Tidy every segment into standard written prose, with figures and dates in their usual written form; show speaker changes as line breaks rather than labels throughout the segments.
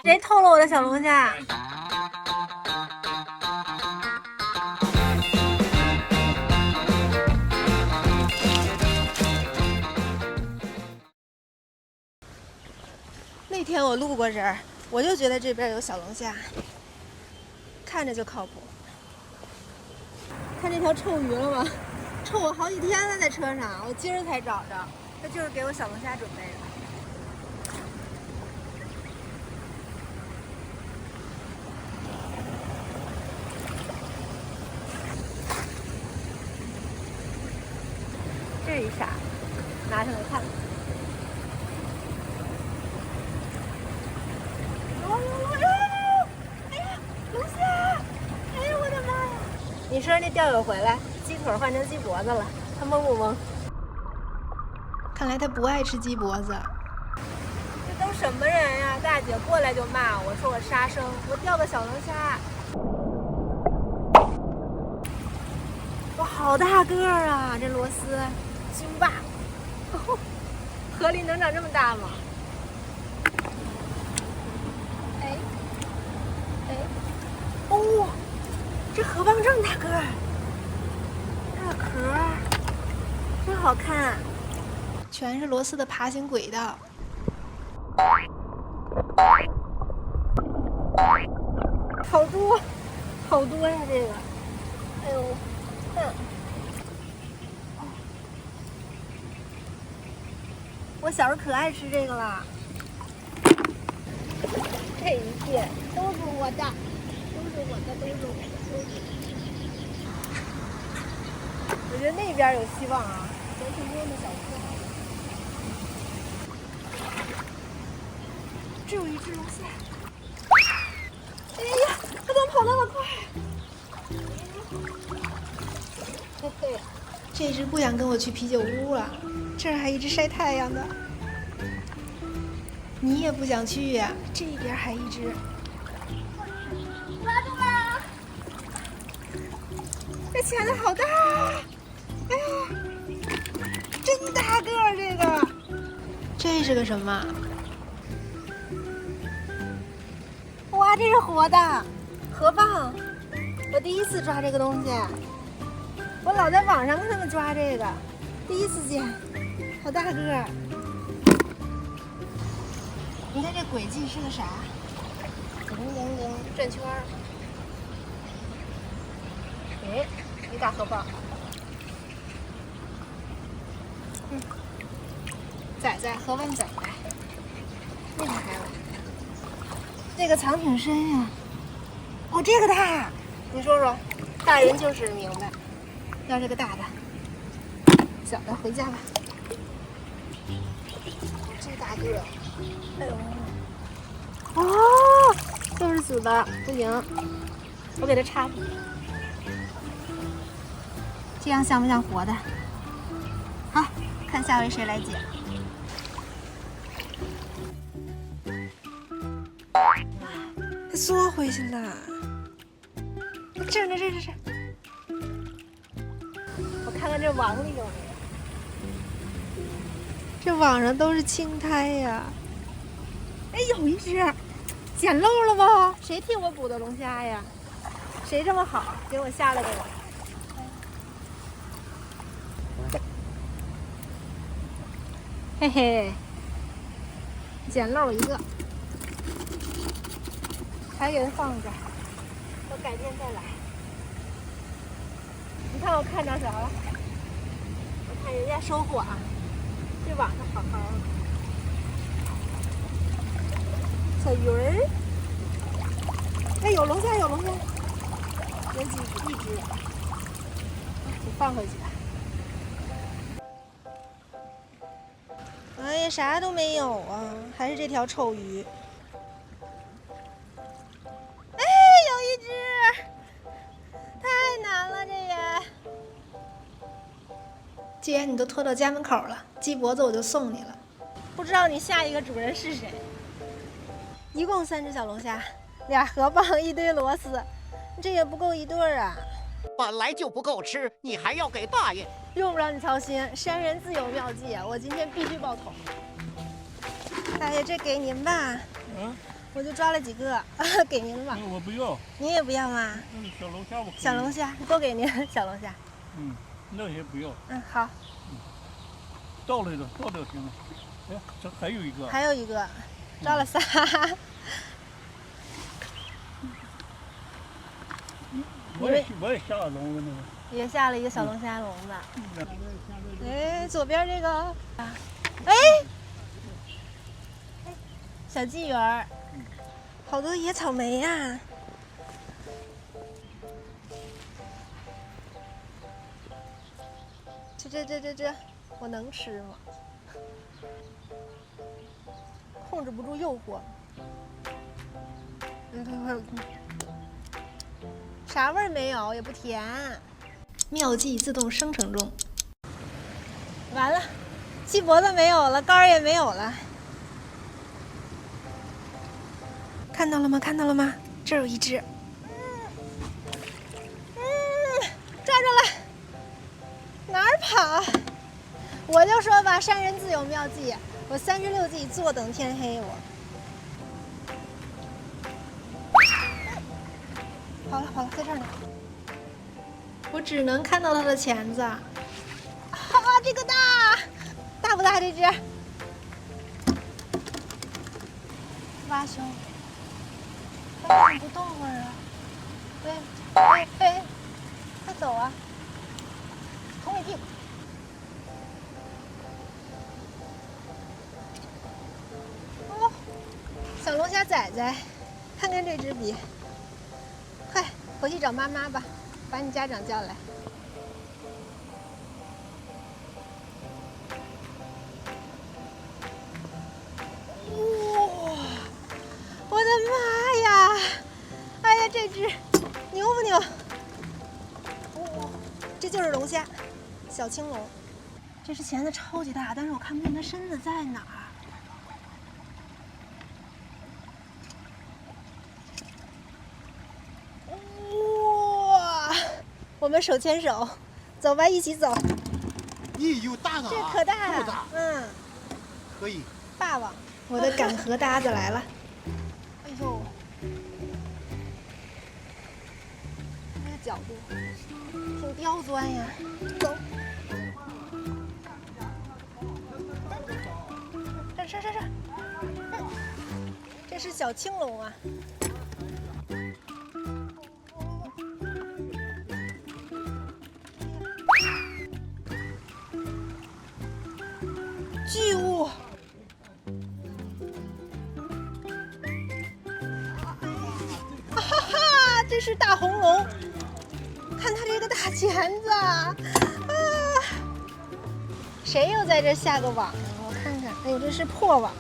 誰偷了我的小龍蝦？那天我路过这兒，我就觉得這邊有小龍蝦，看着就靠譜。看這條臭魚了嗎？臭我好幾天了，在車上，我今兒才找着，它就是給我小龍蝦準備的。这一下，拿上来看。你说那钓友回来，鸡腿换成鸡脖子了，他懵不懵？看来他不愛吃雞脖子。這都什麼人呀？大姐過來就罵我，說我殺生，我釣個小龍蝦。哇，好大個兒啊！這螺絲，巨大。河裡能長這麼大嗎？哎，哦。這河蚌這麼大個兒，它的殼真好看，全是螺絲的爬行軌道。好多，好多呀！這個，哎呦，看，我小時候可愛吃這個了。這一片都是我的，都是我的，都是我的。我覺得那邊有希望啊，有挺多的小魚。這有一隻龍蝦，哎呀，它怎麼跑那麼快？嘿嘿，這隻不想跟我去啤酒屋了，這兒還一隻曬太陽的。你也不想去呀？這邊還一隻。這鉗子好大，哎呀，真大個兒！這個，這是個什麼？哇，這是活的河蚌！我第一次抓這個東西，我老在網上看他們抓這個，第一次見，好大個兒！你看這軌跡是個啥？轉圈兒。哎。一大河蚌，仔仔，河蚌仔仔，那个还有，这个藏挺深呀。哦，这个大，你说说，大人就是明白，要这個大的，小的回家吧。这大個，哎呦，哦，都是死的，不行，我給它插。這樣像不像活的？好，看下回誰來撿。它縮回去了。這呢，這。我看看這網裡有沒有。這網上都是青苔呀。哎，有一隻，撿漏了嗎？誰替我捕的龍蝦呀？誰這麼好，給我下來給我？嘿嘿，撿漏一個，還有人放着，我改天再來。你看我看着啥了？我看人家收穫啊，這網上好好的。小魚兒，哎，有龍蝦，有龍蝦，有一隻，你放回去吧。哎呀，啥都沒有啊，還是這條臭魚。哎，有一隻，太難了這也。既然你都拖到家門口了，雞脖子我就送你了。不知道你下一個主人是誰？一共3隻小龍蝦，2河蚌，一堆螺絲，這也不夠一對兒啊。
本來就不夠吃，你還要給大爺。
用不着你操心，山人自有妙計啊！我今天必須爆頭。大爺，這給您吧。我就抓了几个，給您吧。
我不要。
您也不要嗎？
小龍蝦我可以。
小龍蝦都給您，小龍蝦。
那些不要。
好。
倒來的，倒掉行了。哎，這還有一個。
還有一個，抓了仨。
我也下了籠子那個。
也下了一個小龍蝦籠子。哎，左邊這個，哎，小鯽魚，好多野草莓呀。這，我能吃嗎？控制不住誘惑。啥味兒沒有，也不甜。妙計自動生成中。完了，雞脖子沒有了，肝兒也沒有了。看到了嗎？看到了嗎？這兒有一隻。抓住了！哪兒跑？我就說吧，山人自有妙計，我36計，坐等天黑我。好了，在這兒呢。我只能看到它的鉗子。這個大不大？這只蛙熊，它怎麼不動會兒啊？喂，快走啊！捅你屁股！哦，小龍蝦仔仔，看跟這只比，快回去找媽媽吧，把你家長叫來。這只牛不牛？這就是龍蝦，小青龍。這只鉗子超級大，但是我看不見它身子在哪兒。哇！我們手牽手，走吧，一起走。
咦，有大的啊！
這可大了，
可以。
霸王，我的趕河搭子來了。哎呦！角度挺刁鑽呀，走。这，这是小青龍啊。巨物。哈哈，這是大紅龍。看它這個大鉗子啊！誰又在這下個網啊？我看看，哎呦，這是破網，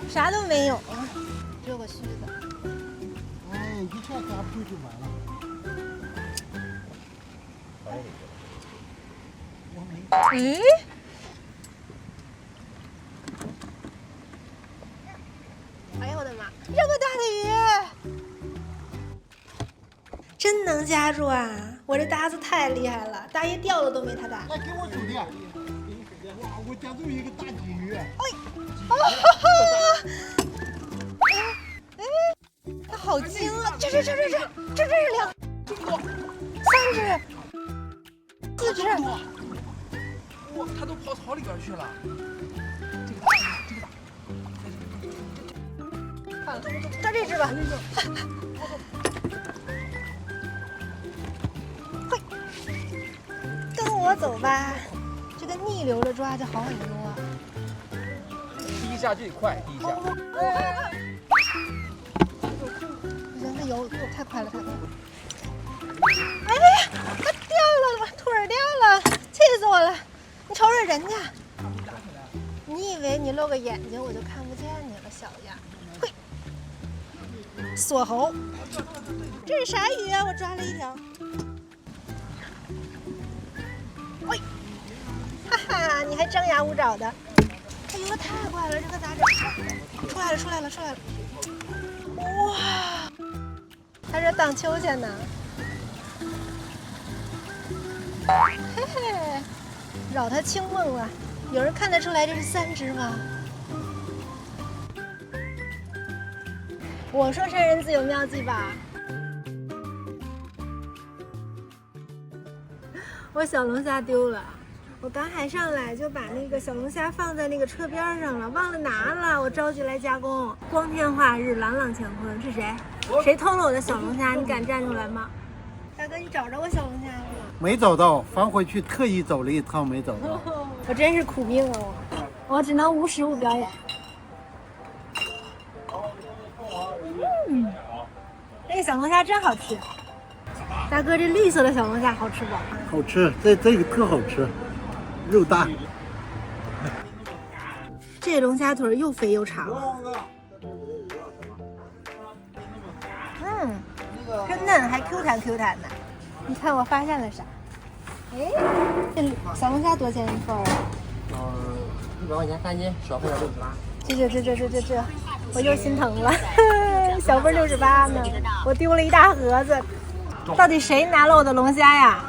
啥都沒有啊，只有個鬚子。
哎，一下抓不住就完了。
嗯？哎呀，我的媽！這麼大的魚！真能夾住啊！我這搭子太厲害了，大爺釣的都沒他大。
來，給我手電。哇，我夾住一個大鯽魚。
它好精啊！這是兩、3隻、4隻。
哇，它都跑草裡邊去了。
抓這隻吧。跟我走吧，這個逆流着抓就好很多啊。
第一下最快，第一下。
不行，它游太快了，太快了。哎呀，它掉了，腿兒掉了，氣死我了！你瞅瞅人家，你以為你露個眼睛我就看不見你了，小樣？嘿，鎖喉。這是啥魚啊？我抓了一條。喂，哈哈，你還張牙舞爪的，哎呦，太快了，這個咋整？出來了！哇，他這盪秋千呢，嘿嘿，擾他清夢了。有人看得出來這是3隻嗎？我说山人自有妙計吧。我小龙蝦丟了，我赶海上来就把那个小龙蝦放在那个车边上了，忘了拿了。我着急来加工，光天化日，朗朗乾坤，是谁？谁偷了我的小龙蝦？你敢站出来吗？大哥，你找着我小龙蝦了吗？
没找到，返回去特意走了一趟，没找到。
我真是苦命啊！我只能无实物表演。这个小龙蝦真好吃。大哥，这绿色的小龙蝦好吃不？
好吃，这个特好吃，肉大。
这龙蝦腿又肥又长。真嫩，还 Q 弹 Q 弹的。你看我发现了啥？哎，这小龙虾多少钱一份啊
？100块钱3斤，小份68。
这，我又心疼了。小份68呢，我丢了一大盒子。到底谁拿了我的龙蝦呀？